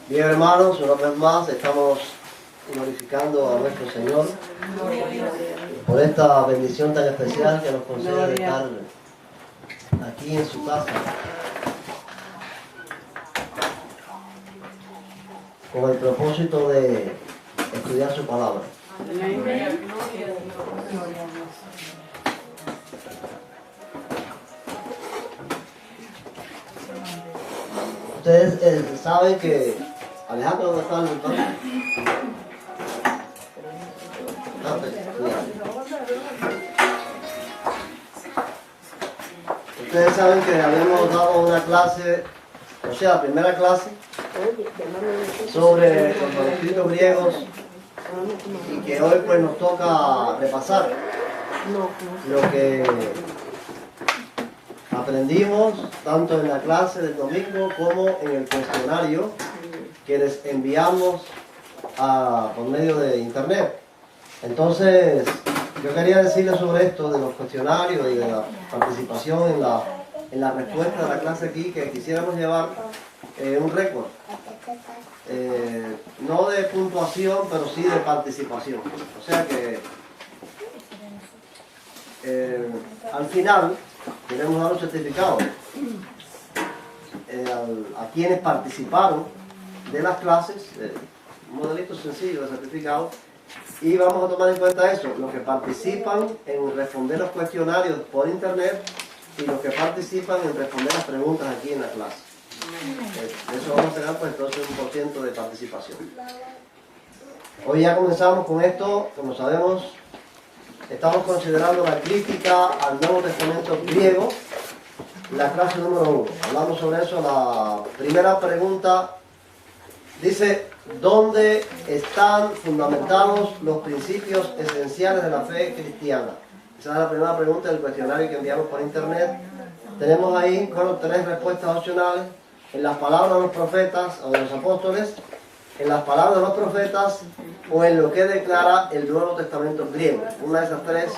Bien, hermanos, una vez más estamos glorificando a nuestro Señor por esta bendición tan especial que nos concede de estar aquí en su casa con el propósito de estudiar su palabra. Ustedes saben que Alejandro, ¿dónde está el padre? Ustedes saben que habíamos dado una clase, o sea, la primera clase sobre los manuscritos griegos y que hoy pues nos toca repasar lo que aprendimos tanto en la clase del domingo como en el cuestionario que les enviamos por medio de internet. Entonces, yo quería decirles sobre esto de los cuestionarios y de la participación en la respuesta de la clase aquí, que quisiéramos llevar un récord. No de puntuación, pero sí de participación. O sea que al final queremos dar un certificado a quienes participaron de las clases, un modelito sencillo de certificado, y vamos a tomar en cuenta eso, los que participan en responder los cuestionarios por internet y los que participan en responder las preguntas aquí en la clase. Eso vamos a sacar pues entonces un % de participación. Hoy ya comenzamos con esto, como sabemos, estamos considerando la crítica al Nuevo Testamento griego, la clase número 1. Hablamos sobre eso. La primera pregunta dice: ¿dónde están fundamentados los principios esenciales de la fe cristiana? Esa es la primera pregunta del cuestionario que enviamos por internet. Tenemos ahí, bueno, 3 respuestas opcionales: en las palabras de los profetas o de los apóstoles, en las palabras de los profetas o en lo que declara el Nuevo Testamento griego. Una de esas 3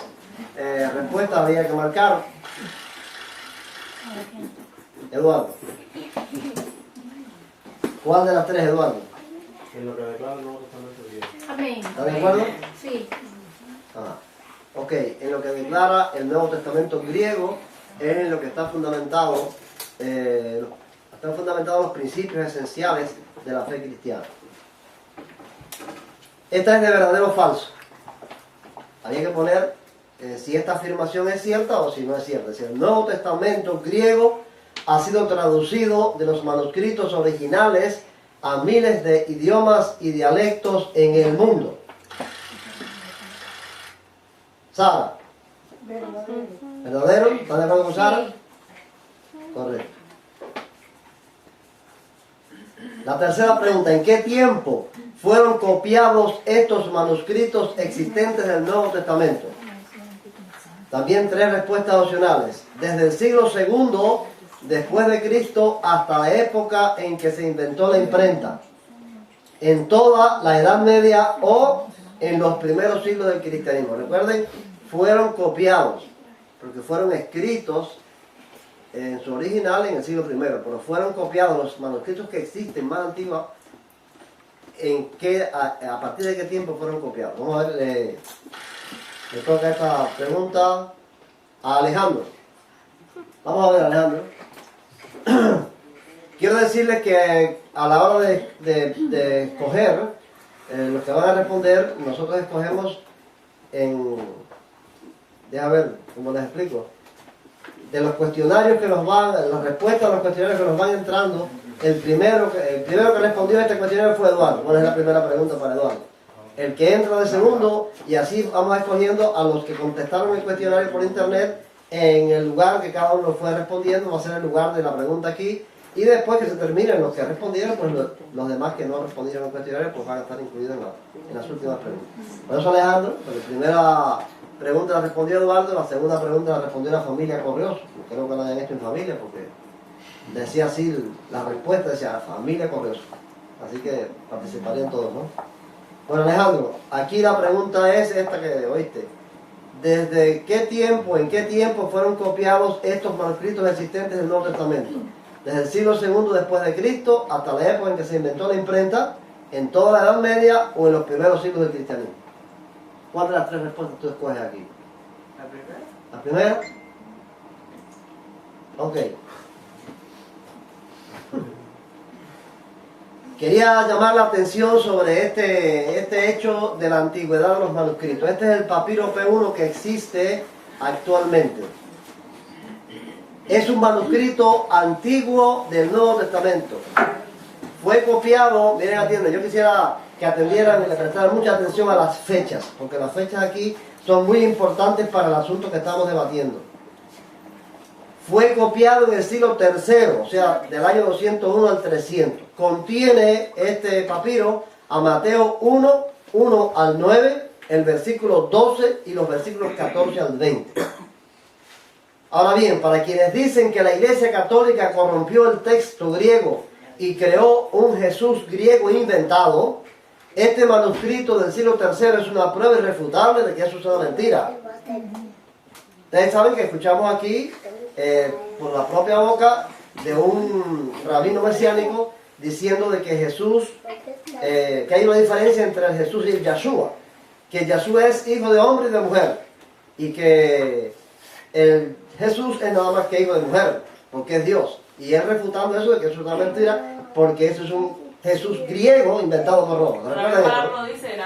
respuestas habría que marcar. Eduardo, ¿cuál de las 3, Eduardo? En lo que declara el Nuevo Testamento griego. Amén. ¿Estás de acuerdo? Sí. Ok, en lo que declara el Nuevo Testamento griego es en lo que están fundamentados los principios esenciales de la fe cristiana. Esta es de verdadero o falso. Había que poner si esta afirmación es cierta o si no es cierta. Si el Nuevo Testamento griego ha sido traducido de los manuscritos originales a miles de idiomas y dialectos en el mundo. Sara. ¿Verdadero? ¿Estás de acuerdo con Sara? Correcto. La tercera pregunta: ¿en qué tiempo fueron copiados estos manuscritos existentes del Nuevo Testamento? También 3 respuestas opcionales: desde el siglo II después de Cristo hasta la época en que se inventó la imprenta, en toda la Edad Media o en los primeros siglos del cristianismo. Recuerden, fueron copiados, porque fueron escritos en su original en el siglo I, pero fueron copiados los manuscritos que existen más antiguos. ¿A partir de qué tiempo fueron copiados? Vamos a ver, le toca esta pregunta a Alejandro. Vamos a ver, Alejandro. Quiero decirles que a la hora de escoger los que van a responder, nosotros escogemos deja ver cómo les explico, de los cuestionarios que nos van, las respuestas a los cuestionarios que nos van entrando. El primero que respondió a este cuestionario fue Eduardo. ¿Cuál es la primera pregunta para Eduardo? El que entra de segundo, y así vamos escogiendo a los que contestaron el cuestionario por internet en el lugar que cada uno fue respondiendo. Va a ser el lugar de la pregunta aquí, y después que se terminen los que respondieron, pues los demás que no respondieron al cuestionario pues van a estar incluidos en las últimas preguntas. Por eso, Alejandro, la primera pregunta la respondió Eduardo, la segunda pregunta la respondió la familia Correoso. Creo que la hayan hecho en familia porque decía así la respuesta, decía familia Correoso. Así que participarían todos, ¿no? Bueno, Alejandro, aquí la pregunta es esta que oíste: ¿desde qué tiempo, en qué tiempo fueron copiados estos manuscritos existentes del Nuevo Testamento? desde el siglo II después de Cristo hasta la época en que se inventó la imprenta, en toda la Edad Media o en los primeros siglos del cristianismo. ¿Cuál de las tres respuestas tú escoges aquí? ¿La primera? ¿La primera? Ok. Quería llamar la atención sobre este hecho de la antigüedad de los manuscritos. Este es el papiro P1 que existe actualmente. Es un manuscrito antiguo del Nuevo Testamento. Fue copiado, miren, atienden, yo quisiera que atendieran y le prestaran mucha atención a las fechas, porque las fechas aquí son muy importantes para el asunto que estamos debatiendo. Fue copiado en el siglo III, o sea, del año 201 al 300. Contiene este papiro a Mateo 1, 1 al 9, el versículo 12 y los versículos 14 al 20. Ahora bien, para quienes dicen que la Iglesia Católica corrompió el texto griego y creó un Jesús griego inventado, este manuscrito del siglo III es una prueba irrefutable de que eso es una mentira. Ustedes saben que escuchamos aquí, por la propia boca de un rabino mesiánico, diciendo de que Jesús, que hay una diferencia entre el Jesús y el Yahshua, que Yahshua es hijo de hombre y de mujer, y que el Jesús es nada más que hijo de mujer, porque es Dios. Y él refutando eso de que eso es una mentira, porque eso es un Jesús griego inventado por Roma. Pero la palabra dice,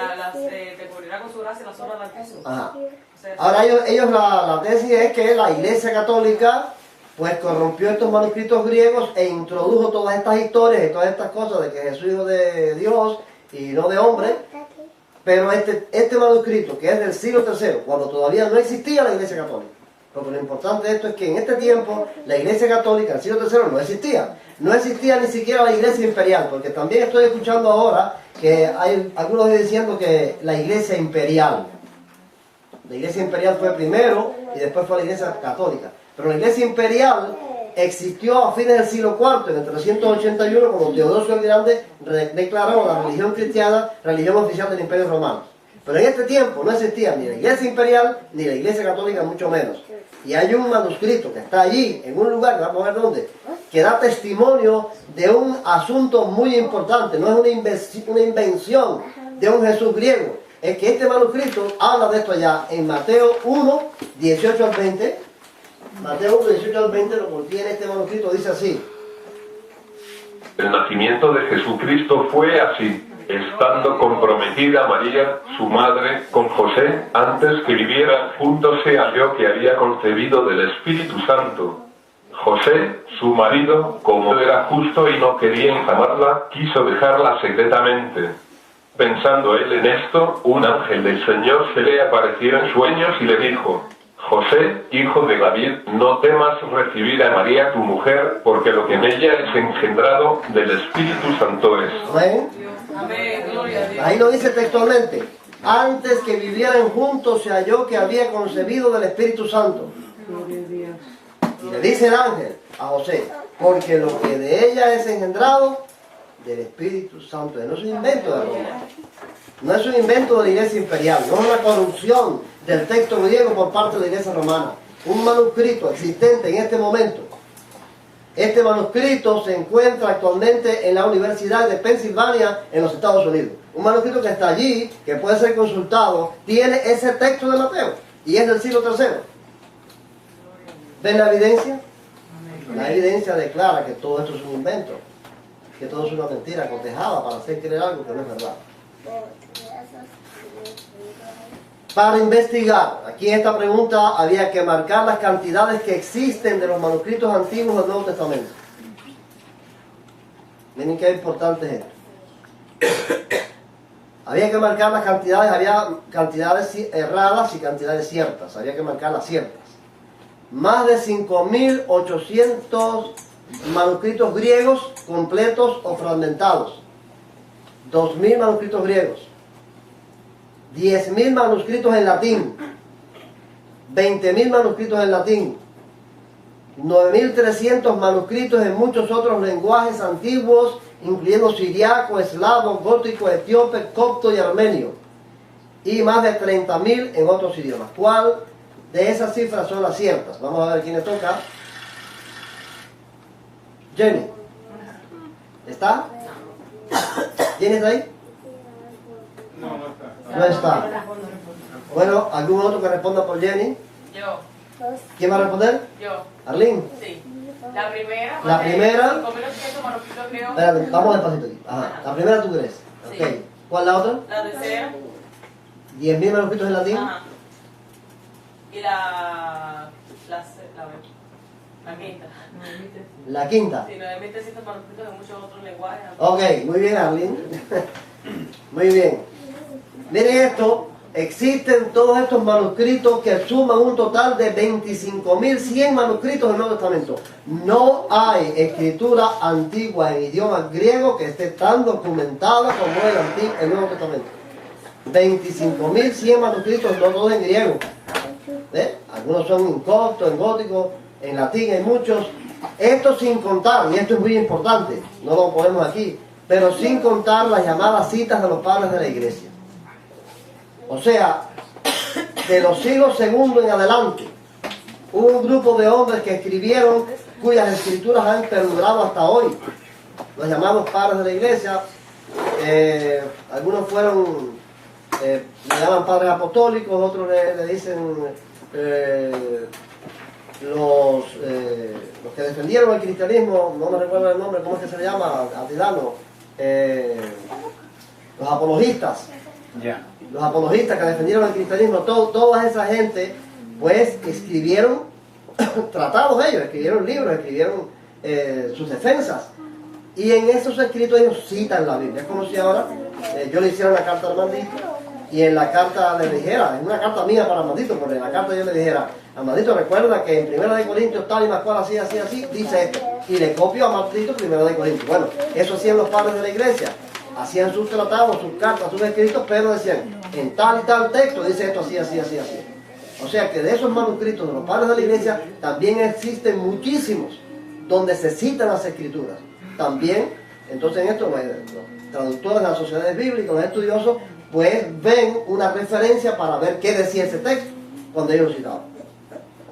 te cubrirá con su gracia las obras del piso. Ajá. O sea, Ahora ellos la tesis es que la Iglesia Católica pues corrompió estos manuscritos griegos e introdujo todas estas historias y todas estas cosas de que Jesús es hijo de Dios y no de hombre. Pero este manuscrito, que es del siglo III, cuando todavía no existía la Iglesia Católica, porque lo importante de esto es que en este tiempo la Iglesia Católica, el siglo III, no existía. No existía ni siquiera la Iglesia Imperial, porque también estoy escuchando ahora que hay algunos diciendo que la Iglesia Imperial. La Iglesia Imperial fue primero y después fue la Iglesia Católica. Pero la Iglesia Imperial existió a fines del siglo IV, en el 381, cuando Teodosio el Grande declaró la religión cristiana religión oficial del Imperio Romano. Pero en este tiempo no existía ni la Iglesia Imperial ni la Iglesia Católica, mucho menos. Y hay un manuscrito que está allí, en un lugar, vamos a ver dónde, que da testimonio de un asunto muy importante. No es una invención de un Jesús griego. Es que este manuscrito habla de esto allá en Mateo 1, 18 al 20. Mateo 1, 18 al 20 lo contiene este manuscrito, dice así. El nacimiento de Jesucristo fue así. Estando comprometida María, su madre, con José, antes que vivieran juntos se halló que había concebido del Espíritu Santo. José, su marido, como era justo y no quería infamarla, quiso dejarla secretamente. Pensando él en esto, un ángel del Señor se le apareció en sueños y le dijo: José, hijo de David, no temas recibir a María tu mujer, porque lo que en ella es engendrado del Espíritu Santo es. Amén. amén, gloria a Dios. Ahí lo dice textualmente. Antes que vivieran juntos se halló que había concebido del Espíritu Santo. Y le dice el ángel a José, porque lo que de ella es engendrado del Espíritu Santo. No es un invento de Roma. No es un invento de la Iglesia Imperial. No es una corrupción del texto griego por parte de la Iglesia Romana. Un manuscrito existente en este momento. Este manuscrito se encuentra actualmente en la Universidad de Pensilvania en los Estados Unidos. Un manuscrito que está allí, que puede ser consultado, tiene ese texto de Mateo y es del siglo III. ¿Ven la evidencia? La evidencia declara que todo esto es un invento, que todo es una mentira cotejada para hacer creer algo que no es verdad. Para investigar, aquí en esta pregunta había que marcar las cantidades que existen de los manuscritos antiguos del Nuevo Testamento. Miren qué importante es esto. Había que marcar las cantidades, había cantidades erradas y cantidades ciertas, había que marcarlas ciertas. Más de 5.800 manuscritos griegos completos o fragmentados. 2.000 manuscritos griegos. 10.000 manuscritos en latín, 20.000 manuscritos en latín, 9.300 manuscritos en muchos otros lenguajes antiguos, incluyendo siriaco, eslavo, gótico, etíope, copto y armenio, y más de 30.000 en otros idiomas. ¿Cuál de esas cifras son las ciertas? Vamos a ver quién le toca. Jenny. ¿Está? ¿Jenny está ahí? No está. Bueno, ¿algún otro que responda por Jenny? Yo. ¿Quién va a responder? Yo. ¿Arlene? Sí. La primera. La primera. 5.800 manuscritos griegos. Espérate, vamos despacito aquí. Ajá. La primera tú crees. Sí. Ok. ¿Cuál la otra? La tercera. 10.000 manuscritos en latín. Ajá. Y la quinta. La quinta. Sí, 9.300 manuscritos de muchos otros lenguajes. Ok, muy bien, Arlene. Muy bien. Miren esto. Existen todos estos manuscritos que suman un total de 25.100 manuscritos del Nuevo Testamento. No hay escritura antigua en idioma griego que esté tan documentada como el Nuevo Testamento. 25.100 manuscritos, no todos en griego. Algunos son en copto, en gótico, en latín, hay muchos. Esto sin contar, y esto es muy importante, no lo ponemos aquí, pero sin contar las llamadas citas de los padres de la iglesia. O sea, de los siglos segundos en adelante, hubo un grupo de hombres que escribieron, cuyas escrituras han perdurado hasta hoy. Los llamamos padres de la iglesia. Algunos fueron, le llaman padres apostólicos, otros le dicen los que defendieron el cristianismo, no me recuerdo el nombre, ¿cómo es que se le llama? Atilano. Los apologistas. Ya. Los apologistas que defendieron el cristianismo, toda esa gente, pues escribieron tratados ellos, escribieron libros, escribieron sus defensas. Y en esos escritos ellos citan la Biblia. Es como si ahora yo le hiciera una carta a Armandito y en la carta le dijera, en una carta mía para Armandito, porque en la carta yo le dijera, Armandito, recuerda que en 1 Corintios tal y más cual, así, así, así, dice esto. Y le copio a Armandito 1 Corintios. Bueno, eso hacían los padres de la iglesia. Hacían sus tratados, sus cartas, sus escritos, pero decían, en tal y tal texto dice esto así, así, así, así. O sea que de esos manuscritos de los padres de la iglesia también existen muchísimos donde se citan las escrituras. También, entonces en esto, los traductores de las sociedades bíblicas, los estudiosos, pues ven una referencia para ver qué decía ese texto cuando ellos lo citaban.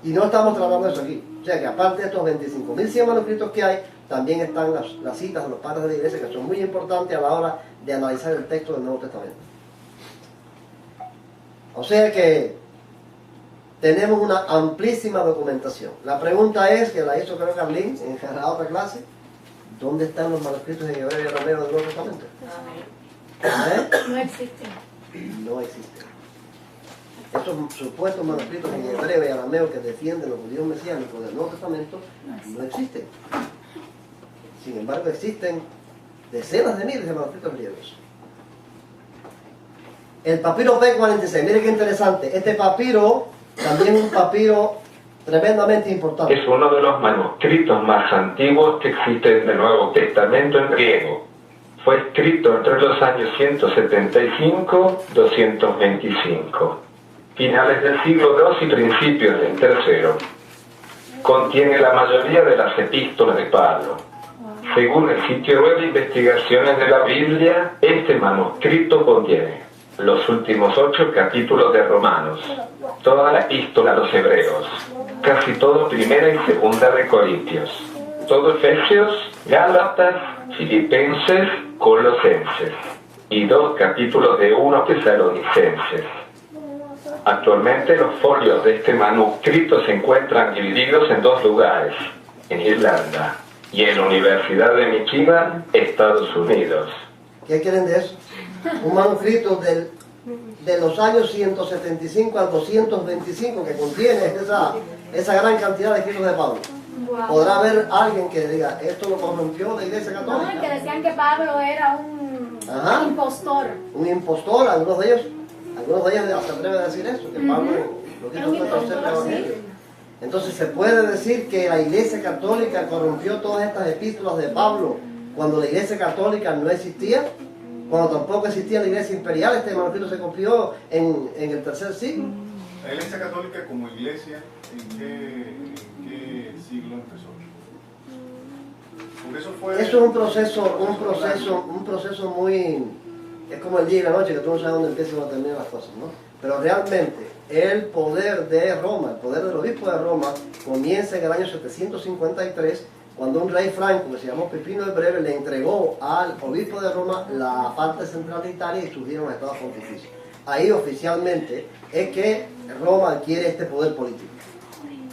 Y no estamos tratando eso aquí. O sea que aparte de estos 25.100 manuscritos que hay, también están las citas de los padres de la iglesia, que son muy importantes a la hora de analizar el texto del Nuevo Testamento. O sea que tenemos una amplísima documentación. La pregunta es, que la hizo creo Carlín en la otra clase, ¿dónde están los manuscritos en hebreo y arameo del Nuevo Testamento? No existen. No existen. Esos supuestos manuscritos en hebreo y arameo que defienden los judíos mesiánicos del Nuevo Testamento no existen. Sin embargo, existen decenas de miles de manuscritos griegos. El papiro P46, mire qué interesante. Este papiro también es un papiro tremendamente importante. Es uno de los manuscritos más antiguos que existen del Nuevo Testamento en griego. Fue escrito entre los años 175-225, finales del siglo II y principios del III. Contiene la mayoría de las epístolas de Pablo. Según el sitio web de investigaciones de la Biblia, este manuscrito contiene los últimos 8 capítulos de Romanos, toda la epístola a los Hebreos, casi todo Primera y Segunda de Corintios, todo Efesios, Gálatas, Filipenses, Colosenses y 2 capítulos de 1 Tesalonicenses. Actualmente los folios de este manuscrito se encuentran divididos en 2 lugares, en Irlanda y en la Universidad de Michigan, Estados Unidos. ¿Qué quieren de eso? Un manuscrito de los años 175 al 225 que contiene esa gran cantidad de escritos de Pablo. Wow. Podrá haber alguien que diga, esto lo corrompió la Iglesia No, el que Católica. decían que Pablo era un Ajá. impostor. Un impostor, algunos de ellos se atreven a decir eso, que Pablo lo Es quiso un torcer el impostor, Evangelio. sí. Entonces se puede decir que la Iglesia Católica corrompió todas estas epístolas de Pablo cuando la Iglesia Católica no existía, cuando tampoco existía la Iglesia Imperial. Este manuscrito se copió en el tercer siglo. La Iglesia Católica como iglesia, ¿en qué siglo empezó? Porque eso fue... Eso es un proceso muy... Es como el día y la noche, que tú no sabes dónde empiezan o terminan las cosas, ¿no? Pero realmente el poder de Roma, el poder del obispo de Roma, comienza en el año 753 cuando un rey franco que se llamó Pipino el Breve le entregó al obispo de Roma la parte central de Italia y surgieron los estados pontificios. Ahí oficialmente es que Roma adquiere este poder político.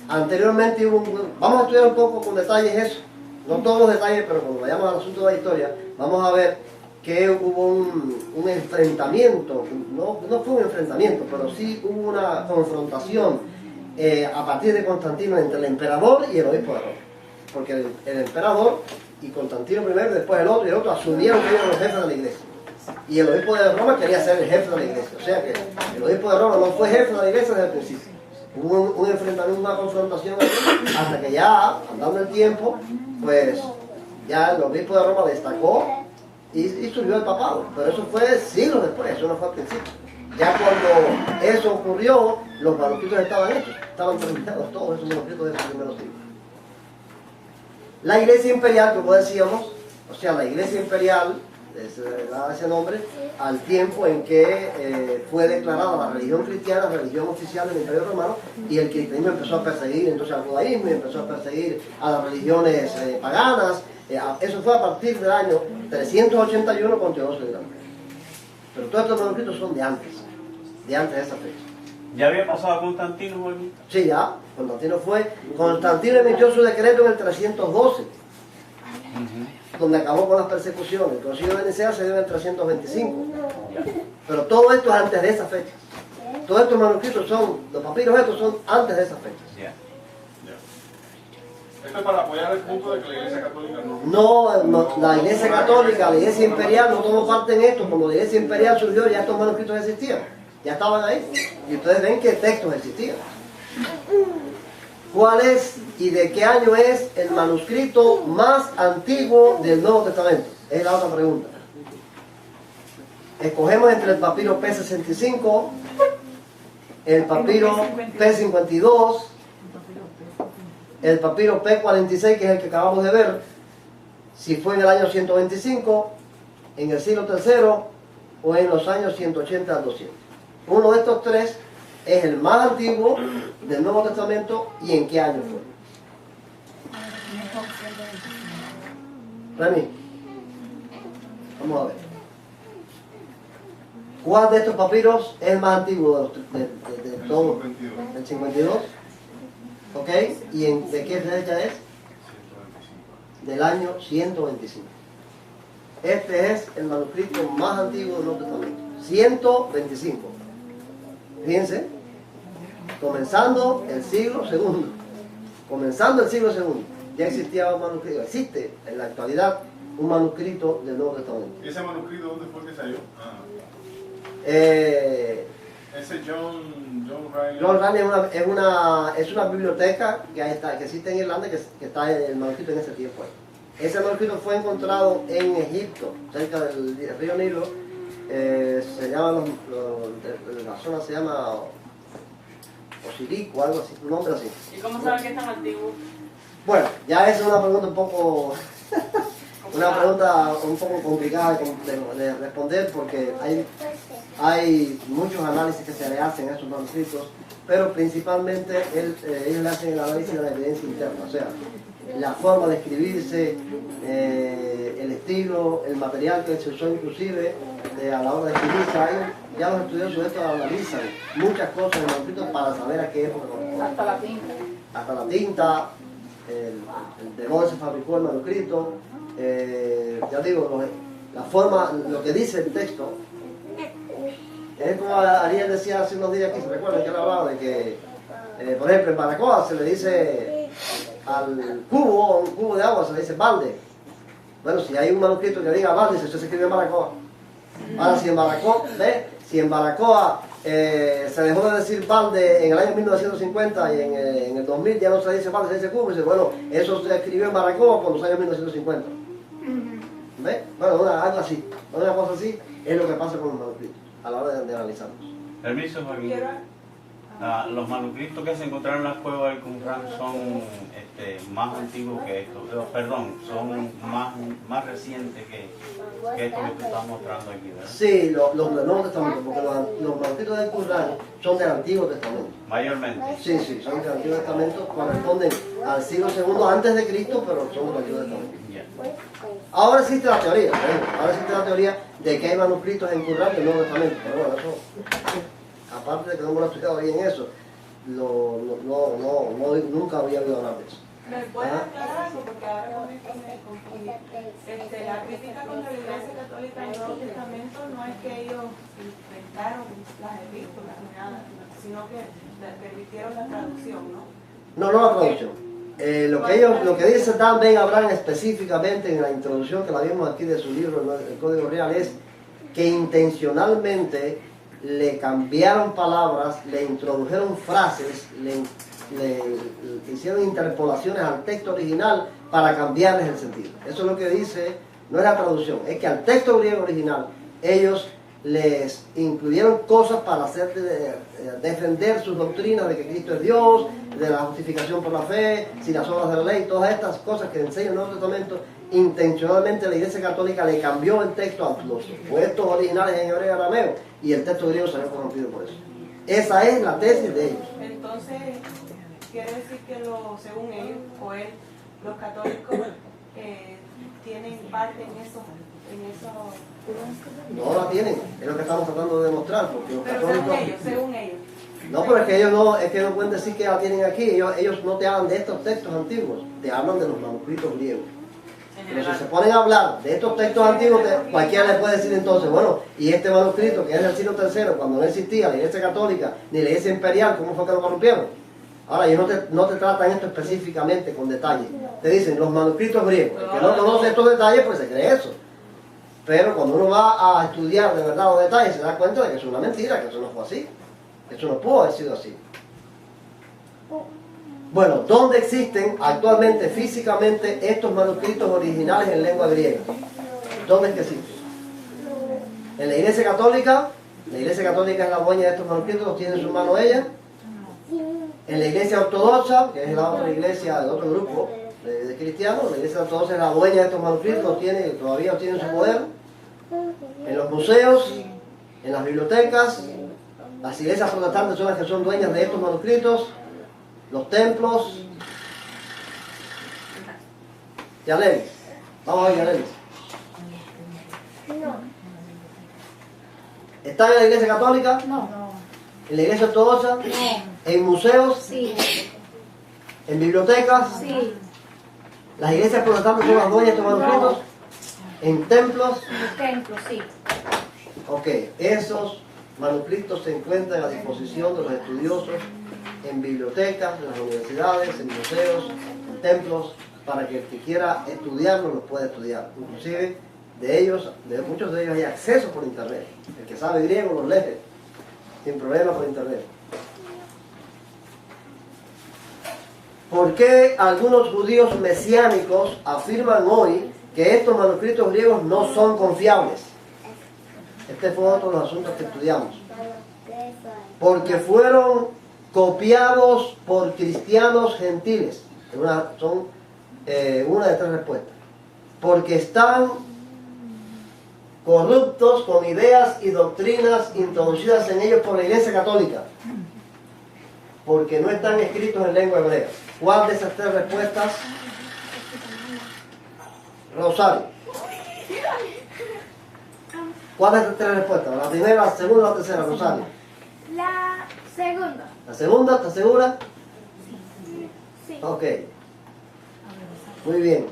Anteriormente hubo vamos a estudiar un poco con detalles eso, no todos los detalles, pero cuando vayamos al asunto de la historia, vamos a ver que hubo un enfrentamiento, no fue un enfrentamiento, pero sí hubo una confrontación a partir de Constantino entre el emperador y el obispo de Roma. Porque el emperador y Constantino primero, después el otro y el otro asumieron que ellos eran los jefes de la iglesia. Y el obispo de Roma quería ser el jefe de la iglesia. O sea que el obispo de Roma no fue jefe de la iglesia desde el principio. Hubo un enfrentamiento, una confrontación hasta que ya, andando el tiempo, pues ya el obispo de Roma destacó y surgió el papado. Pero eso fue siglos después, eso no fue al principio. Ya cuando eso ocurrió, los manuscritos estaban hechos, estaban terminados todos esos manuscritos de esos primeros siglos. La iglesia imperial, como decíamos, o sea, la iglesia imperial, se le da ese nombre, al tiempo en que fue declarada la religión cristiana, religión oficial del Imperio Romano, y el cristianismo empezó a perseguir entonces al judaísmo y empezó a perseguir a las religiones paganas. Eso fue a partir del año 381 con Teodosio el Grande. Pero todos estos manuscritos son de antes de esa fecha. ¿Ya había pasado Constantino, Juanito? Sí, ya, Constantino emitió su decreto en el 312, donde acabó con las persecuciones. El concilio de Nicea se dio en el 325. Pero todo esto es antes de esa fecha. Todos estos manuscritos los papiros estos son antes de esa fecha. Ya. Esto es para apoyar el punto de que la Iglesia Católica No, la Iglesia Católica, la Iglesia Imperial no tomó parte en esto. Cuando la Iglesia Imperial surgió ya estos manuscritos existían. Ya estaban ahí. Y ustedes ven que textos existían. ¿Cuál es y de qué año es el manuscrito más antiguo del Nuevo Testamento? Es la otra pregunta. Escogemos entre el papiro P65, el papiro P52, el papiro P46, que es el que acabamos de ver, si fue en el año 125, en el siglo III o en los años 180 al 200. Uno de estos tres es el más antiguo del Nuevo Testamento y en qué año fue. Remy, vamos a ver. ¿Cuál de estos papiros es el más antiguo de todos? El 52. ¿Ok? ¿Y de qué fecha es? Del año 125. Este es el manuscrito más antiguo del Nuevo Testamento. 125. Fíjense, comenzando el siglo II. Ya existía un manuscrito, existe en la actualidad un manuscrito del Nuevo Testamento. ¿Y ese manuscrito dónde fue que salió? Ese John Riley. John Riley es una biblioteca que existe en Irlanda, que está en el manuscrito en ese tiempo. Ese manuscrito fue encontrado en Egipto, cerca del río Nilo. Se llama, la zona se llama Osirico, algo así, un nombre así. ¿Y cómo saben que es tan antiguo? Bueno, ya esa es una pregunta un poco complicada de responder, porque hay muchos análisis que se le hacen a estos manuscritos, pero principalmente ellos le hacen el análisis de la evidencia interna, o sea, la forma de escribirse, el estilo, el material que se usó inclusive a la hora de escribirse. Ya los estudiosos de esto analizan muchas cosas en el manuscrito para saber a qué época corresponde. Hasta la tinta. Hasta la tinta, de dónde se fabricó el manuscrito, ya digo, la forma, lo que dice el texto. Es como Ariel decía hace unos días aquí, ¿se recuerdan que él hablaba de que, por ejemplo, en Baracoa se le dice al cubo, un cubo de agua se le dice balde? Bueno, si hay un manuscrito que diga balde, eso se escribe en Baracoa. Ahora, si en Baracoa se dejó de decir balde en el año 1950 y en el 2000 ya no se dice balde, se dice cubo, y dice, bueno, eso se escribió en Baracoa por los años 1950. ¿Ve? Bueno, algo así, una cosa así es lo que pasa con los manuscritos a la hora de analizarlos. Permiso, Joaquín. Los manuscritos que se encontraron en la cueva del Qumran son más antiguos que estos, perdón, son más recientes que esto que tú estás mostrando aquí, ¿verdad? Sí, los del Nuevo Testamento, porque los manuscritos del Qumran son del Antiguo Testamento. Mayormente. Sí, son del Antiguo Testamento, corresponden al siglo II antes de Cristo, pero son del Antiguo Testamento. Ya. Ahora existe la teoría, ahora existe la teoría de que hay manuscritos en Qumran del Nuevo Testamento, pero bueno, eso, aparte de que no hemos estudiado bien eso, nunca había oído hablar de eso. ¿Me puede aclarar algo? Porque ahora con esto me confundí. La crítica contra la Iglesia Católica en el Nuevo Testamento no es que ellos inventaron las epístolas ni nada, sino que permitieron la traducción, ¿no? No la traducción. Lo que dice Dan Ben Abraham específicamente en la introducción que la vimos aquí de su libro, El Código Real, es que intencionalmente le cambiaron palabras, le introdujeron frases, le hicieron interpolaciones al texto original para cambiarles el sentido. Eso es lo que dice, no es la traducción, es que al texto griego original ellos les incluyeron cosas para defender sus doctrinas de que Cristo es Dios, de la justificación por la fe, sin las obras de la ley, todas estas cosas que enseña el Nuevo Testamento. Intencionalmente la Iglesia Católica le cambió el texto a los supuestos originales en hebreo y arameo, y el texto griego salió corrompido por eso. Esa es la tesis de ellos. Entonces, quiere decir que según ellos, o él, los católicos tienen parte en eso. No la tienen, es lo que estamos tratando de demostrar, porque los Pero católicos... según ellos. No, pero es que ellos no pueden decir que la tienen aquí, ellos no te hablan de estos textos antiguos, te hablan de los manuscritos griegos. Pero si se ponen a hablar de estos textos antiguos, cualquiera le puede decir entonces, bueno, y este manuscrito que es del siglo III, cuando no existía la Iglesia Católica ni la Iglesia Imperial, ¿cómo fue que lo corrompieron? Ahora, ellos no te tratan esto específicamente con detalle. Te dicen los manuscritos griegos. El que no conoce estos detalles, pues se cree eso. Pero cuando uno va a estudiar de verdad los detalles, se da cuenta de que es una mentira, que eso no fue así. Eso no pudo haber sido así. Bueno, ¿dónde existen actualmente físicamente estos manuscritos originales en lengua griega? ¿Dónde es que existen? En la Iglesia Católica. La Iglesia Católica es la dueña de estos manuscritos, los tiene en su mano ella. En la Iglesia Ortodoxa, que es la otra iglesia del otro grupo de cristianos, la Iglesia Ortodoxa es la dueña de estos manuscritos, todavía los tiene en su poder. En los museos, en las bibliotecas, las iglesias protestantes son las que son dueñas de estos manuscritos. Los templos. Yanelis. Vamos a ver, Yanelis. ¿Están en la Iglesia Católica? No. ¿En la Iglesia Ortodoxa? No. ¿En museos? Sí. ¿En bibliotecas? Sí. ¿Las iglesias protestantes son las dueñas de estos manuscritos? ¿En templos? El templo, sí. Ok, esos manuscritos se encuentran a disposición de los estudiosos en bibliotecas, en las universidades, en museos, en templos, para que el que quiera estudiarlos los pueda estudiar. Inclusive de muchos de ellos hay acceso por internet. El que sabe griego los lee sin problema por internet. ¿Por qué algunos judíos mesiánicos afirman hoy que estos manuscritos griegos no son confiables? Este fue otro de los asuntos que estudiamos. Porque fueron copiados por cristianos gentiles. Son una de tres respuestas. Porque están corruptos con ideas y doctrinas introducidas en ellos por la Iglesia Católica. Porque no están escritos en lengua hebrea. ¿Cuál de esas tres respuestas? Rosario. ¿Cuál de estas tres respuestas? ¿La primera, la segunda o la tercera, Rosario? La segunda. ¿La segunda? ¿Estás segura? Sí. Ok. Muy bien.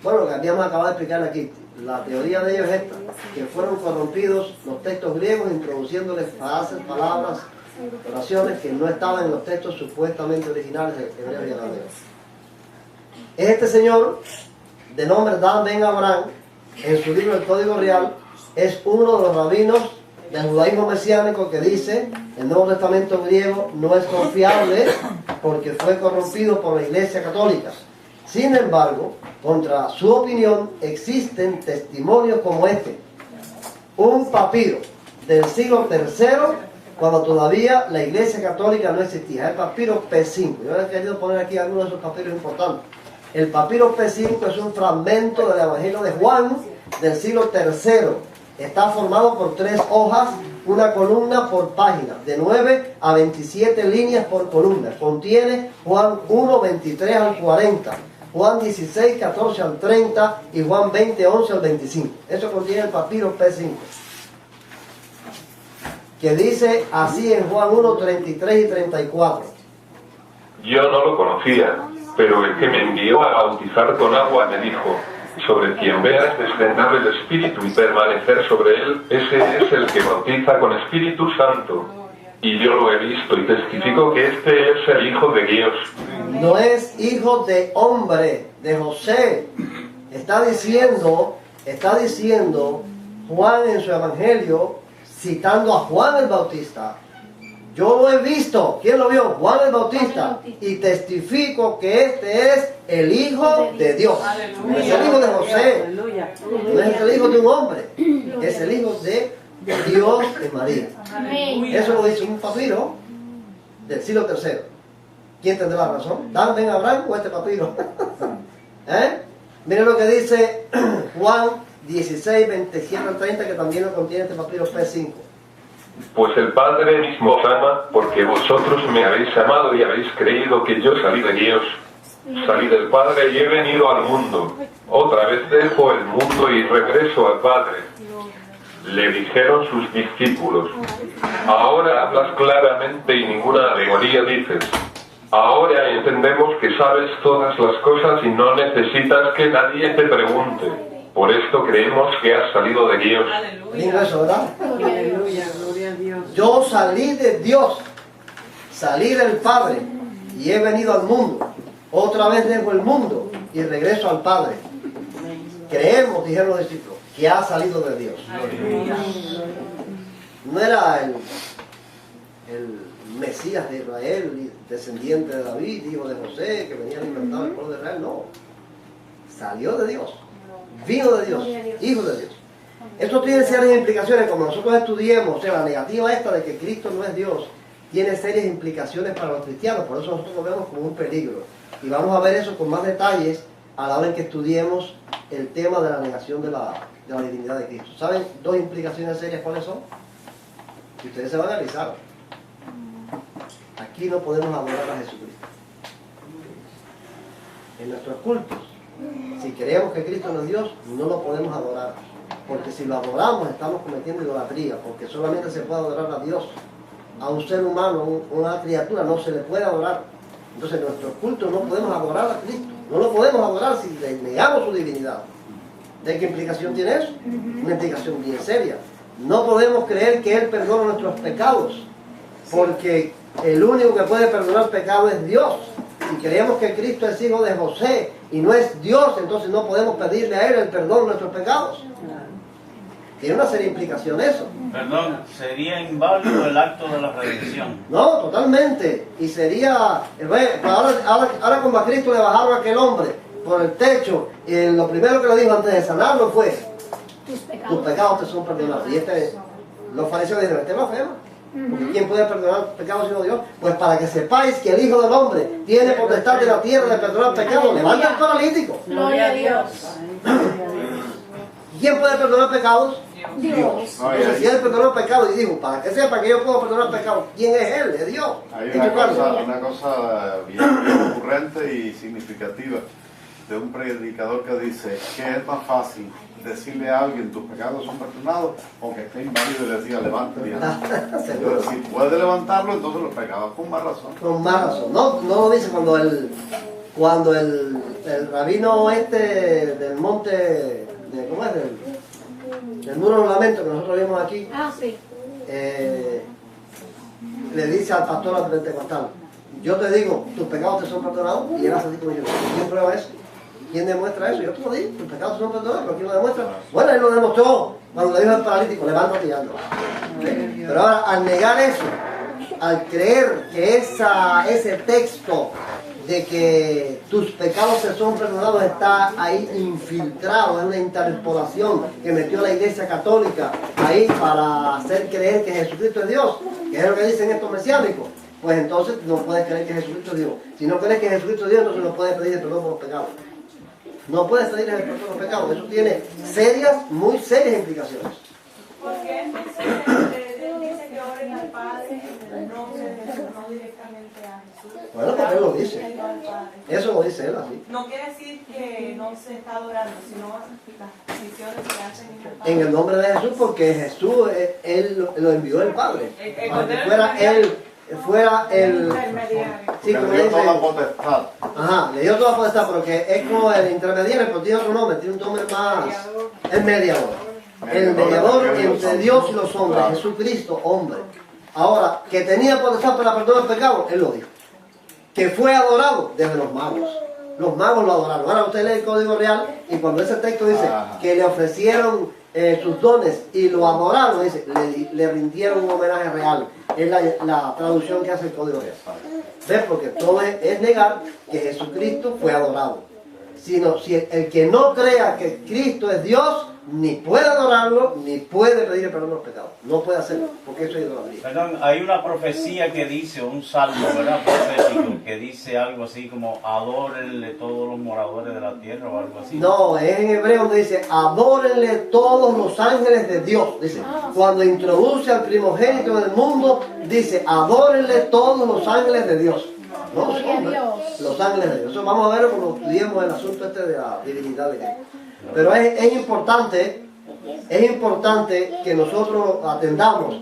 Bueno, lo que habíamos acabado de explicar aquí, la teoría de ellos es esta, que fueron corrompidos los textos griegos, introduciéndoles frases, palabras, oraciones que no estaban en los textos supuestamente originales de hebreo y arameo. Este señor, de nombre Dan Ben Abraham, en su libro El Código Real, es uno de los rabinos del judaísmo mesiánico que dice el Nuevo Testamento griego no es confiable porque fue corrompido por la Iglesia Católica. Sin embargo, contra su opinión existen testimonios como este. Un papiro del siglo III cuando todavía la Iglesia Católica no existía. Es el papiro P5. Yo he querido poner aquí algunos de esos papiros importantes. El papiro P5 es un fragmento del Evangelio de Juan del siglo III. Está formado por 3 hojas, una columna por página, de 9 a 27 líneas por columna. Contiene Juan 1, 23 al 40, Juan 16, 14 al 30 y Juan 20, 11 al 25. Eso contiene el papiro P5. Que dice así en Juan 1, 33 y 34. Yo no lo conocía, pero el que me envió a bautizar con agua me dijo: sobre quien veas descender el Espíritu y permanecer sobre él, ese es el que bautiza con Espíritu Santo. Y yo lo he visto y testifico que este es el Hijo de Dios. No es hijo de hombre, de José. Está diciendo Juan en su Evangelio, citando a Juan el Bautista. Yo lo he visto. ¿Quién lo vio? Juan el Bautista. Y testifico que este es el Hijo de Dios. No es el Hijo de José. No es el Hijo de un hombre. Es el Hijo de Dios de María. Eso lo dice un papiro del siglo III. ¿Quién tendrá la razón? ¿Dan Ben Abraham o este papiro? Miren lo que dice Juan 16, 27 al 30, que también lo contiene este papiro P5. Pues el Padre mismo os ama, porque vosotros me habéis amado y habéis creído que yo salí de Dios. Salí del Padre y he venido al mundo. Otra vez dejo el mundo y regreso al Padre. Le dijeron sus discípulos: ahora hablas claramente y ninguna alegoría dices. Ahora entendemos que sabes todas las cosas y no necesitas que nadie te pregunte. Por esto creemos que has salido de Dios. Lindo eso, ¿verdad? Aleluya, gloria a Dios. Yo salí de Dios, salí del Padre y he venido al mundo. Otra vez dejo el mundo y regreso al Padre. Creemos, dijeron los discípulos, que ha salido de Dios. No era el Mesías de Israel, descendiente de David, hijo de José, que venía a libertar al pueblo de Israel. No, salió de Dios, vino de Dios, hijo de Dios. Esto tiene serias implicaciones, como nosotros estudiemos. O sea, la negativa esta de que Cristo no es Dios tiene serias implicaciones para los cristianos. Por eso nosotros lo vemos como un peligro. Y vamos a ver eso con más detalles a la hora en que estudiemos el tema de la negación de la divinidad de Cristo. ¿Saben 2 implicaciones serias cuáles son? Y ustedes se van a analizar. Aquí no podemos adorar a Jesucristo. En nuestros cultos, si creemos que Cristo no es Dios, no lo podemos adorar. Porque si lo adoramos, estamos cometiendo idolatría. Porque solamente se puede adorar a Dios. A un ser humano, una criatura, no se le puede adorar. Entonces, en nuestros cultos no podemos adorar a Cristo. No lo podemos adorar si le negamos su divinidad. ¿De qué implicación tiene eso? Una implicación bien seria. No podemos creer que Él perdona nuestros pecados. Porque el único que puede perdonar pecados es Dios. Si creemos que Cristo es hijo de José y no es Dios, entonces no podemos pedirle a Él el perdón de nuestros pecados. Tiene una seria implicación eso. Perdón, sería inválido el acto de la redención. No, totalmente. Y sería... Ahora como a Cristo le bajaron a aquel hombre por el techo, y lo primero que le dijo antes de sanarlo fue: tus pecados te son perdonados. Y los fariseos dijeron: este blasfema. Porque ¿quién puede perdonar pecados sino Dios? Pues para que sepáis que el Hijo del Hombre tiene potestad de la tierra de perdonar pecados, levanta al paralítico. Gloria a Dios. ¿Quién puede perdonar pecados? Dios. Entonces, si Él perdonó pecados y dijo: para que sepa que yo puedo perdonar pecados, ¿quién es Él? Es Dios. Hay ¿En qué caso? una cosa bien ocurrente y significativa de un predicador que dice que es más fácil decirle a alguien tus pecados son perdonados o que esté inválido y le diga levántate y anda. Entonces, si puede levantarlo, entonces los pecados con más razón. Con más razón. No lo dice cuando el rabino del monte, ¿cómo es? Del muro de los lamentos que nosotros vimos aquí, Ah, sí. le dice al pastor pentecostal: yo te digo, tus pecados te son perdonados, y él hace así como yo. ¿Quién prueba eso? ¿Quién demuestra eso? Yo te lo digo, tus pecados te son perdonados, pero ¿quién lo demuestra? Bueno, él lo demostró cuando le dijo al paralítico: levántate y anda. ¿Sí? Pero ahora, al negar eso, al creer que ese texto de que tus pecados te son perdonados está ahí infiltrado, es una interpolación que metió la Iglesia Católica ahí para hacer creer que Jesucristo es Dios, que es lo que dicen estos mesiánicos, pues entonces no puedes creer que Jesucristo es Dios. Si no crees que Jesucristo es Dios, entonces no puedes pedir el perdón por los pecados. No puedes pedir el perdón por los pecados. Eso tiene serias, muy serias implicaciones. Porque él dice que oren al Padre en el nombre de Jesús, no directamente a Jesús. Bueno, porque él lo dice. Eso lo dice él así. No quiere decir que no se está adorando, sino las decisiones que hacen en el Padre. En el nombre de Jesús, porque Jesús, él lo envió el Padre. Para que fuera el sí, Le como dio dice, toda la potestad. ajá, le dio toda la potestad, porque es como el intermediario, pero tiene otro nombre, tiene un nombre más, el mediador. El mediador entre Dios y los hombres, Jesucristo, hombre. Ahora, que tenía potestad para perdonar el pecado, él lo dijo. Que fue adorado desde los magos. Los magos lo adoraron. Ahora usted lee el Código Real y cuando ese texto dice que le ofrecieron sus dones y lo adoraron, dice, le rindieron un homenaje real. Es la traducción que hace el Código Real. ¿Ves? Porque todo es negar que Jesucristo fue adorado. Si el que no crea que Cristo es Dios, ni puede adorarlo, ni puede pedir perdón de los pecados. No puede hacerlo, porque eso es idolatría. Perdón, hay una profecía que dice, un salmo, ¿verdad? Profético, que dice algo así como adórenle todos los moradores de la tierra o algo así. No, es en hebreo donde dice, adórenle todos los ángeles de Dios. Dice, cuando introduce al primogénito en el mundo, dice, adórenle todos los ángeles de Dios. No los hombres, los ángeles de Dios. Eso vamos a verlo cuando estudiemos el asunto este de la divinidad de Dios. Pero es importante que nosotros atendamos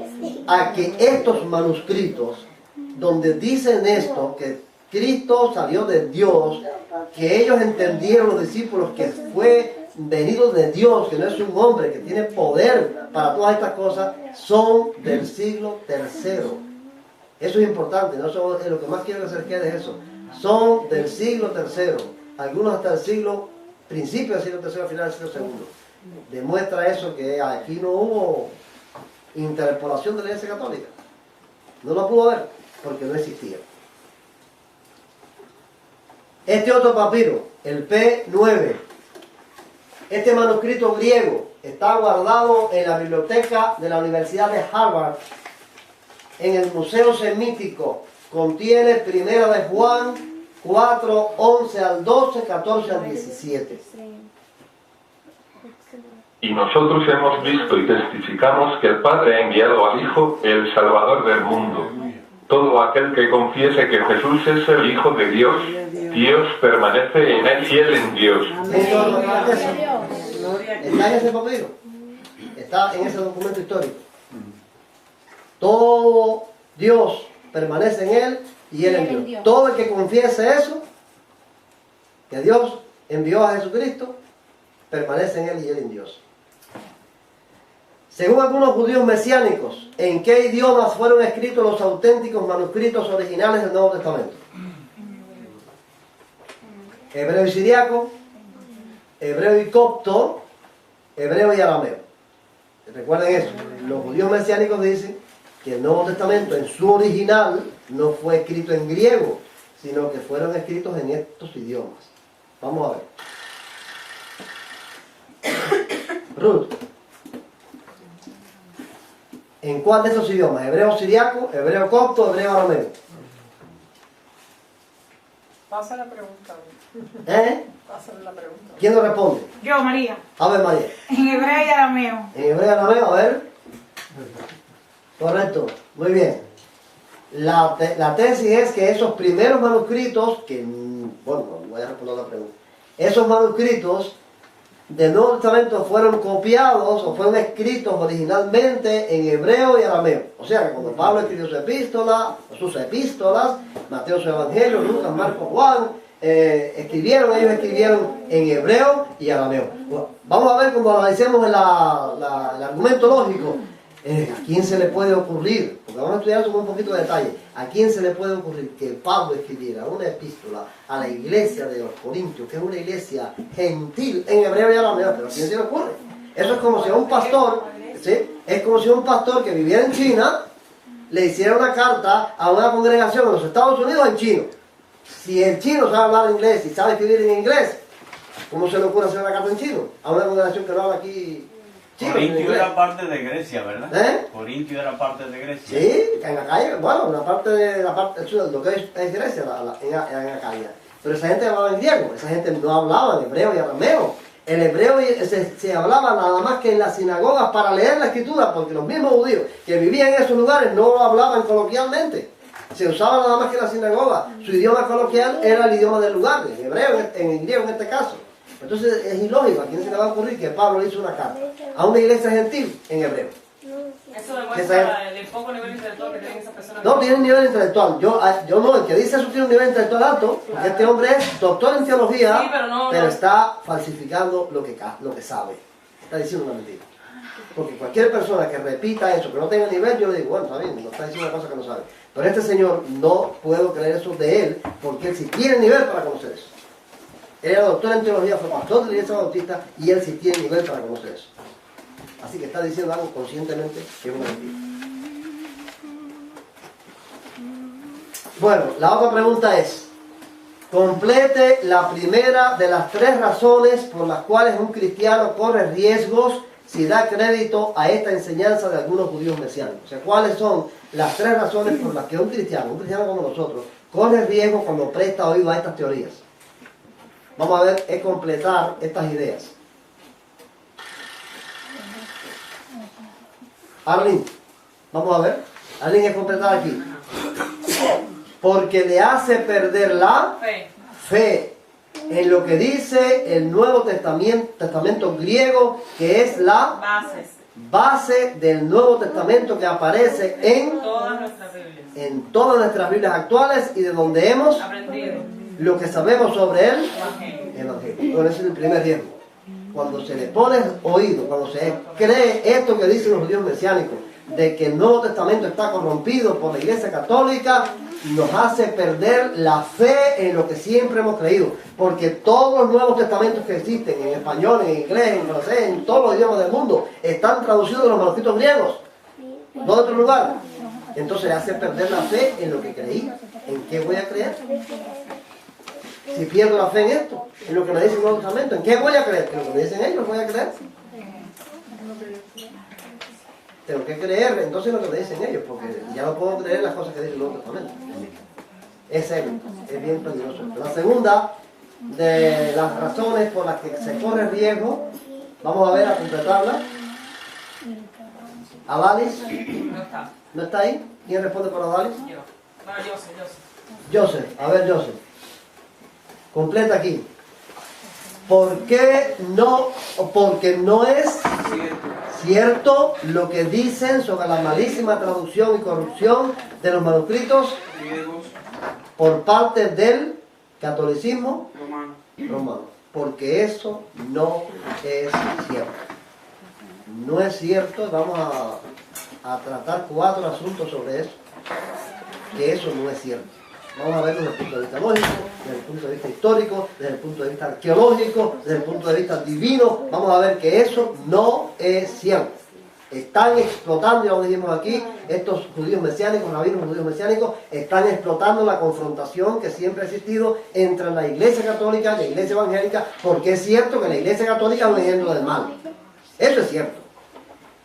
a que estos manuscritos, donde dicen esto, que Cristo salió de Dios, que ellos entendieron los discípulos que fue venido de Dios, que no es un hombre, que tiene poder para todas estas cosas, son del siglo III. Eso es importante, no son, lo que más quiero que se les quede es eso. Son del siglo III, algunos hasta el principio del siglo III, final del siglo II. Demuestra eso, que aquí no hubo interpolación de la Iglesia Católica. No lo pudo haber, porque no existía. Este otro papiro, el P9, este manuscrito griego está guardado en la biblioteca de la Universidad de Harvard, en el Museo Semítico. Contiene 1 de Juan 4, 11 al 12, 14 al 17. Y nosotros hemos visto y testificamos que el Padre ha enviado al Hijo, el Salvador del mundo. Todo aquel que confiese que Jesús es el Hijo de Dios, Dios permanece en él y él en Dios. Está en ese papiro, está en ese documento histórico. Todo Dios permanece en él y él en Dios. Todo el que confiese eso, que Dios envió a Jesucristo, permanece en él y él en Dios. Según algunos judíos mesiánicos, ¿en qué idiomas fueron escritos los auténticos manuscritos originales del Nuevo Testamento? Hebreo y siriaco, hebreo y copto, hebreo y arameo. Recuerden eso. Los judíos mesiánicos dicen que el Nuevo Testamento en su original no fue escrito en griego, sino que fueron escritos en estos idiomas. Vamos a ver. Ruth, ¿en cuál de esos idiomas? ¿Hebreo siriaco, hebreo copto, hebreo arameo? Pasa la pregunta. Pásale la pregunta. ¿Quién lo responde? Yo, María. A ver, María. En hebreo y arameo. En hebreo y arameo, a ver. Correcto, muy bien. La tesis es que esos primeros manuscritos, que, bueno, voy a responder la pregunta. Esos manuscritos del Nuevo Testamento fueron copiados o fueron escritos originalmente en hebreo y arameo. O sea que cuando Pablo escribió sus epístolas, Mateo su Evangelio, Lucas, Marcos, Juan, ellos escribieron en hebreo y arameo. Bueno, vamos a ver cómo analicemos el argumento lógico. ¿A quién se le puede ocurrir? Porque vamos a estudiar eso con un poquito de detalle. ¿A quién se le puede ocurrir que Pablo escribiera una epístola a la iglesia de los Corintios, que es una iglesia gentil en hebreo y arameo? ¿Pero a quién se le ocurre? Eso es como si a un pastor, ¿sí? Es como si a un pastor que viviera en China le hiciera una carta a una congregación en los Estados Unidos en chino. Si el chino sabe hablar inglés y sabe escribir en inglés, ¿cómo se le ocurre hacer una carta en chino a una congregación que no habla aquí Sí, Corintio inglés. era parte de Grecia, ¿verdad? ¿Eh? Corintio era parte de Grecia. Sí, en Acaya, bueno, una parte de lo que es Grecia, en Acaya. Pero esa gente hablaba en griego, esa gente no hablaba en hebreo y arameo. El hebreo se hablaba nada más que en las sinagogas para leer la escritura, porque los mismos judíos que vivían en esos lugares no lo hablaban coloquialmente. Se usaba nada más que en la sinagoga. Su idioma coloquial era el idioma del lugar, en hebreo, en griego en este caso. Entonces es ilógico, ¿a quién se le va a ocurrir que Pablo hizo una carta a una iglesia gentil en hebreo? Eso demuestra el poco nivel intelectual que tienen esas personas. No tiene un nivel intelectual. Yo no, el que dice eso tiene un nivel intelectual alto, porque este hombre es doctor en teología, Sí, pero está falsificando lo que sabe. Está diciendo una mentira. Porque cualquier persona que repita eso, que no tenga nivel, yo le digo, bueno, está bien, no está diciendo una cosa que no sabe. Pero este señor no puedo creer eso de él, porque él sí tiene nivel para conocer eso. Él era doctor en teología, fue pastor de la iglesia bautista, y él sí tiene nivel para conocer eso. Así que está diciendo algo conscientemente que es una mentira. Bueno, la otra pregunta es, complete la primera de las 3 razones por las cuales un cristiano corre riesgos si da crédito a esta enseñanza de algunos judíos mesiánicos. O sea, ¿cuáles son las 3 razones por las que un cristiano como nosotros, corre riesgo cuando presta oído a estas teorías? Vamos a ver, es completar estas ideas. Arlene, vamos a ver. Arlene, es completar aquí. Porque le hace perder la fe en lo que dice el Nuevo Testamento griego, que es la base del Nuevo Testamento que aparece en todas nuestras Biblias actuales y de donde hemos aprendido lo que sabemos sobre el Evangelio. Bueno, ese es el primer riesgo. Cuando se le pone oído, cuando se cree esto que dicen los judíos mesiánicos, de que el Nuevo Testamento está corrompido por la Iglesia Católica, nos hace perder la fe en lo que siempre hemos creído. Porque todos los Nuevos Testamentos que existen, en español, en inglés, en francés, en todos los idiomas del mundo, están traducidos en los manuscritos griegos, no de otro lugar. Entonces le hace perder la fe en lo que creí. ¿En qué voy a creer? Si pierdo la fe en esto, en lo que me dice el Nuevo Testamento, ¿en qué voy a creer? ¿En lo que me dicen ellos voy a creer? Tengo que creer entonces en lo que me dicen ellos, porque ya no puedo creer en las cosas que dice el Nuevo Testamento. Es bien peligroso. La segunda de las razones por las que se corre riesgo, vamos a ver, a completarla. ¿Adalis? No está. ¿No está ahí? ¿Quién responde por Adalis? Yo. Bueno, Joseph. Joseph, a ver Joseph. Completa aquí. ¿Por qué no? Porque no es cierto lo que dicen sobre la malísima traducción y corrupción de los manuscritos por parte del catolicismo romano. Porque eso no es cierto. No es cierto. Vamos a tratar 4 asuntos sobre eso. Que eso no es cierto. Vamos a verlo desde el punto de vista lógico, desde el punto de vista histórico, desde el punto de vista arqueológico, desde el punto de vista divino. Vamos a ver que eso no es cierto. Están explotando, ya lo dijimos aquí, estos judíos mesiánicos, rabinos judíos mesiánicos, están explotando la confrontación que siempre ha existido entre la Iglesia Católica y la Iglesia Evangélica, porque es cierto que la Iglesia Católica es un ejemplo del mal. Eso es cierto.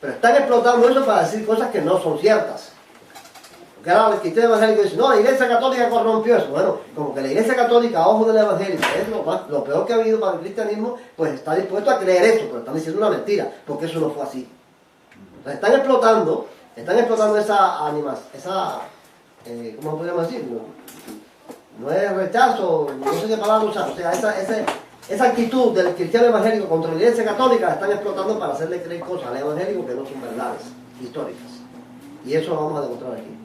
Pero están explotando eso para decir cosas que no son ciertas. Porque ahora el cristiano evangélico dice, no, la Iglesia Católica corrompió eso. Bueno, como que la Iglesia Católica, a ojos del evangélico, es lo peor que ha habido para el cristianismo, pues está dispuesto a creer eso, pero están diciendo una mentira, porque eso no fue así. Entonces están explotando esa animación, ¿cómo podríamos decir? No es rechazo, no sé qué palabra usar, o sea, esa actitud del cristiano evangélico contra la Iglesia Católica la están explotando para hacerle creer cosas al evangélico que no son verdades históricas. Y eso lo vamos a demostrar aquí.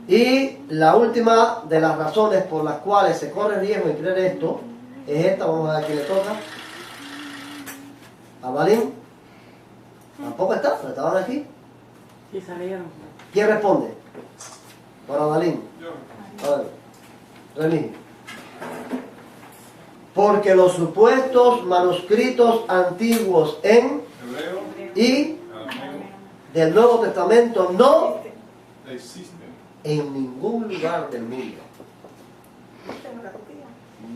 Y la última de las razones por las cuales se corre riesgo en creer esto es esta. Vamos a ver a quién le toca. ¿A Balín? ¿Tampoco está? ¿Pero estaban aquí? Sí, salieron. ¿Quién responde? Para Balín. A ver. Remigio. Porque los supuestos manuscritos antiguos en y del Nuevo Testamento no existen en ningún lugar del mundo.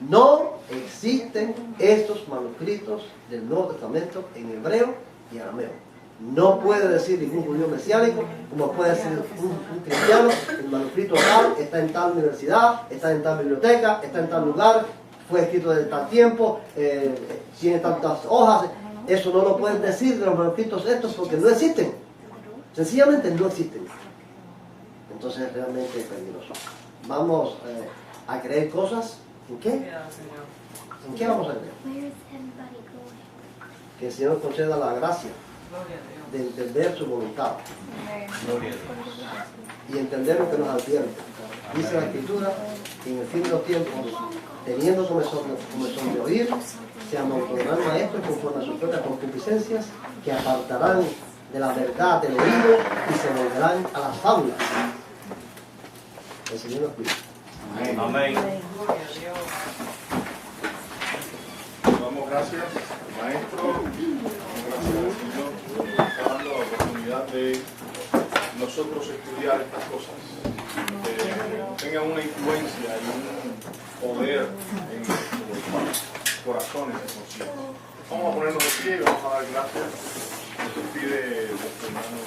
No existen estos manuscritos del Nuevo Testamento en hebreo y arameo. No puede decir ningún judío mesiánico, como puede decir un cristiano, el manuscrito tal está en tal universidad, está en tal biblioteca, está en tal lugar, fue escrito de tal tiempo, tiene tantas hojas. Eso no lo pueden decir de los manuscritos estos porque no existen. Sencillamente no existen. Entonces es realmente peligroso. Vamos a creer cosas. ¿En qué? ¿En qué vamos a creer? Que el Señor conceda la gracia de entender su voluntad Gloria a Dios. y entender lo que nos advierte. Dice la Escritura que en el fin de los tiempos, teniendo comezón de oír, se amontonarán maestros conforme a sus propias concupiscencias, que apartarán de la verdad del oído y se volverán a las fábulas. El Señor nos cuida. Amén. Damos gracias al Maestro, gracias al Señor, que nos está dando la oportunidad de nosotros estudiar estas cosas, que tengan una influencia y un poder en nuestros corazones y conciencia. Vamos a ponernos de pie y vamos a dar gracias. Nos pide nuestro hermano